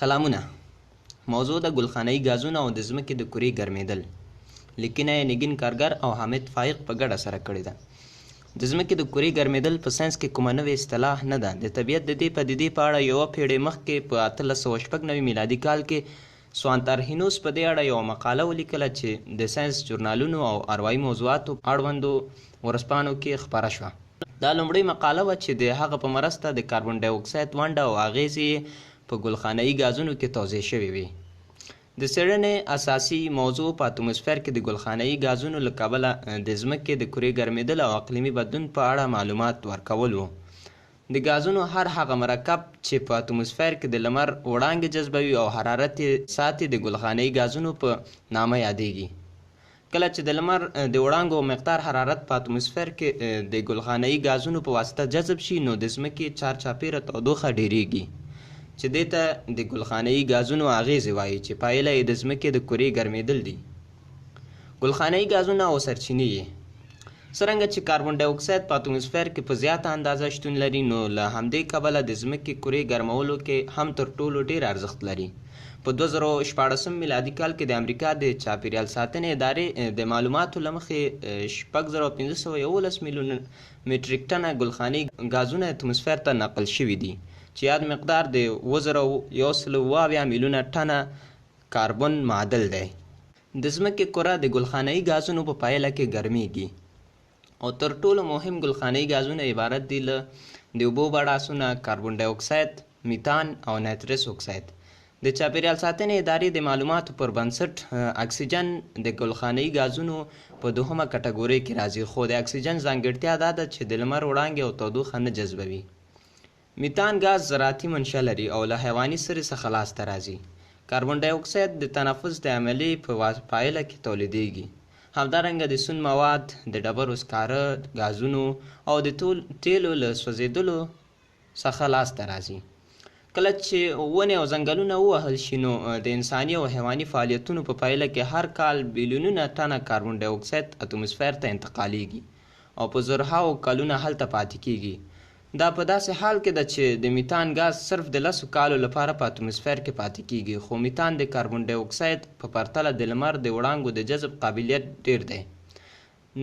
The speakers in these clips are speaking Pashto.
سلامونه. موضوع د ګلخانه‌ایي ګازونو او د ځمکې د کرې ګرمېدل. لیکنه یې نګین کارګر او حامد فایق په ګډه سره کړې ده. د ځمکې د کرې ګرمېدل په ساینس کې کومه نوې اصطلاح نه ده. د طبیعت د دې پدیدې په اړه یوه پېړۍ مخکې په 1896 میلادي کال کې سوانتارهینوس په دې اړه یوه مقاله ولیکله چې د ساینس ژورنالونو او اروايي موضوعاتو اړوندو ورځپاڼو کې خپره شوه. دا لومړۍ مقاله وه چې د هغه په مرسته د کاربن ډای اکساید ونډه او اغیزې په ګلخانه‌ایي ګازونو کې توضیح شوې وې. د څېړنې اساسي موضوع په اتموسفیر کې د ګلخانه‌ایي ګازونو له کبله د ځمکې د کرې ګرمېدل او اقلیمي بدلون په اړه معلومات ورکول و. د ګازونو هر هغه مرکب چې په اتموسفیر کې د لمر وړانګې جذبوي او حرارت یې ساتي د ګلخانه‌ایي ګازونو په نامه یادېږي. کله چې د لمر د وړانګو مقدار حرارت په اتموسفیر کې د ګلخانه‌ایي ګازونو په واسطه جذب شي نو د ځمکې چارچاپېره تودوخه ډیریږي چې دې ته د ګلخانه‌ایي ګازونو اغیزې وایي چې پایله یې د ځمکې د کرې ګرمېدل دي. ګلخانه‌ایي ګازونه او سرچینې یې څرنګه چې کاربن ډای اکساید په اتموسفیر کې په زیاته اندازه شتون لري نو له همدې کبله د ځمکې کرې ګرمولو کې هم تر ټولو ډېر ارزښت لري. په 2014 میلادي کال کې د امریکا د چاپیریال ساتنې ادارې د معلوماتو له مخې 6511 میلیون مټریک ټنه ګلخانه‌ایي ګازونه اتموسفیر ته نقل شوي دي چې یاد مقدار د 2170 میلیونه ټنه کاربن معادل دی. د ځمکې کره د ګلخانه‌ایي ګازونو په پایله کې ګرمیږي او تر ټولو مهم ګلخانه‌ایي ګازونه عبارت دي له د اوبو بډاسونه کاربن ډای اکساید، میتان او نایترس اکساید. د چاپیریال ساتنې ادارې د معلوماتو پر بنسټ اکسیجن د ګلخانه‌ایي ګازونو په دوهمه کټګورۍ کې راځي خو د اکسیجن ځانګړتیا دا ده چې د لمر وړانګې او تودوخه نه جذبوي. میتان ګاز زراعتي منشأ لري او له حیواني سرې څخه لاسته راځي. کاربن ډای اکساید د تنفس د عملیې په پایله کې تولیدیږي. همدارنګه د سون مواد، د ډبرو سکاره ګازونو او د تیلو له سوځېدلو څخه لاسته راځي. کله چې ونې او ځنګلونه ووهل شي نو د انساني او حیواني فعالیتونو په پایله کې هر کال بیلیونونه ټنه کاربن ډای اکساید اتموسفیر ته انتقالیږي او په زرهاو کلونه هلته پاتې کیږي. دا په داسې حال کې ده چې د میتان ګاز صرف د 10 کالو لپاره په اتموسفیر کې پاتې کیږي خو میتان د کاربن ډای اکساید په پرتله د لمر د وړانګو د جذب قابلیت ډیر دی.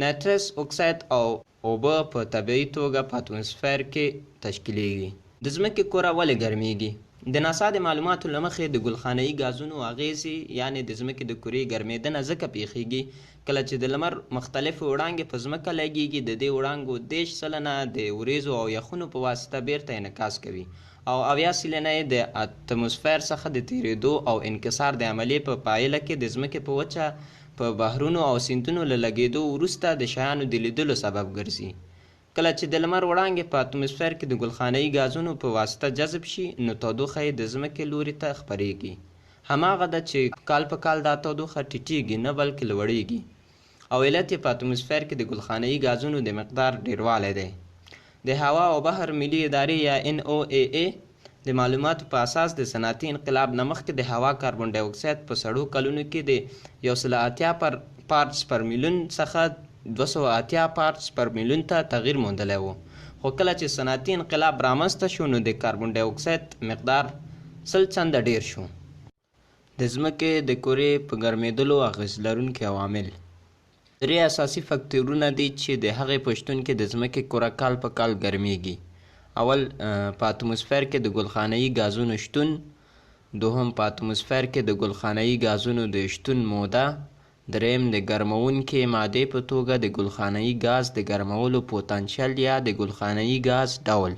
نایترس اکساید او اوبه په طبیعي توګه په اتموسفیر کې تشکیلیږي. د ځمکې کره ولې ګرمیږي؟ د ناسا د معلوماتو له مخې د ګلخانه‌ایي ګازونو اغیزې یعنې د ځمکې د کرې ګرمېدنه ځکه پیښیږي کله چې د لمر مختلفې وړانګې په ځمکه لګیږي. د دې وړانګو 30 سلنه د وریځو او یخونو په واسطه بیرته انعکاس کوي او 80 سلنه یې د اتموسفیر څخه د تیریدو او انکسار د عملیې په پایله کې د ځمکې په وچه په بحرونو او سیندونو له لګېدو وروسته د شیانو د لیدلو سبب ګرځي. کله چې د لمر وړانګې په اتموسفیر کې د ګلخانه‌ایي ګازونو په واسطه جذب شي نو تودوخه یې د ځمکې لوري ته خپریږي. هماغه ده چې کال په کال دا تودوخه ټیټیږي نه بلکې لوړیږي او علت یې په اتموسفیر کې د ګلخانه‌ایي ګازونو د مقدار ډیروالی دی. د هوا او بحر ملي ادارې یا NOAA د معلوماتو په اساس د صنعتي انقلاب نه مخکې د هوا کاربن ډای اکساید په سړو کلونو کې د 180 پارټس پر میلیون څخه 280 پارټس پر میلیون ته تغییر موندلی و خو کله چې صنعتي انقلاب رامنځته شو نو د کاربن ډای اکساید مقدار 100 چنده ډیر شو. د ځمکې د کرې په ګرمېدلو اغېز لرونکي عوامل 3 اساسي فکتورونه دي چې د هغې په شتون کې د ځمکې کره کال په کال ګرمیږي. اول په اتموسفیر کې د ګلخانه‌ایي ګازونو شتون، دوهم په اتموسفیر کې د ګلخانه‌ایي ګازونو د شتون موده، دریم د ګرمونکې مادې په توګه د ګلخانه‌ایي ګاز د ګرمولو پوتنشل یا د ګلخانه‌ایي ګاز ډول.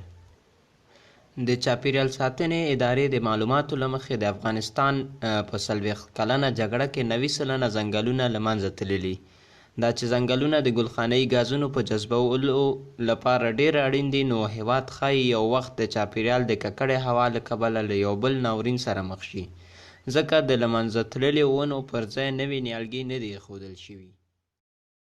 د چاپیریال ساتنې ادارې د معلوماتو له مخې د افغانستان په 40 کلنه جګړه کې 90 سلنه ځنګلونه له منځه تللي. دا چې ځنګلونه د ګلخانه‌ایي ګازونو په جذبولو لپاره ډېر اړین دي نو هېواد ښایي یو وخت د چاپیریال د ککړې هوا له کبله له یو بل ناورین سره مخ شي ځکه د له منځه تللې ونو پر ځای نوې نیالګي نه دي ایښودل شوي.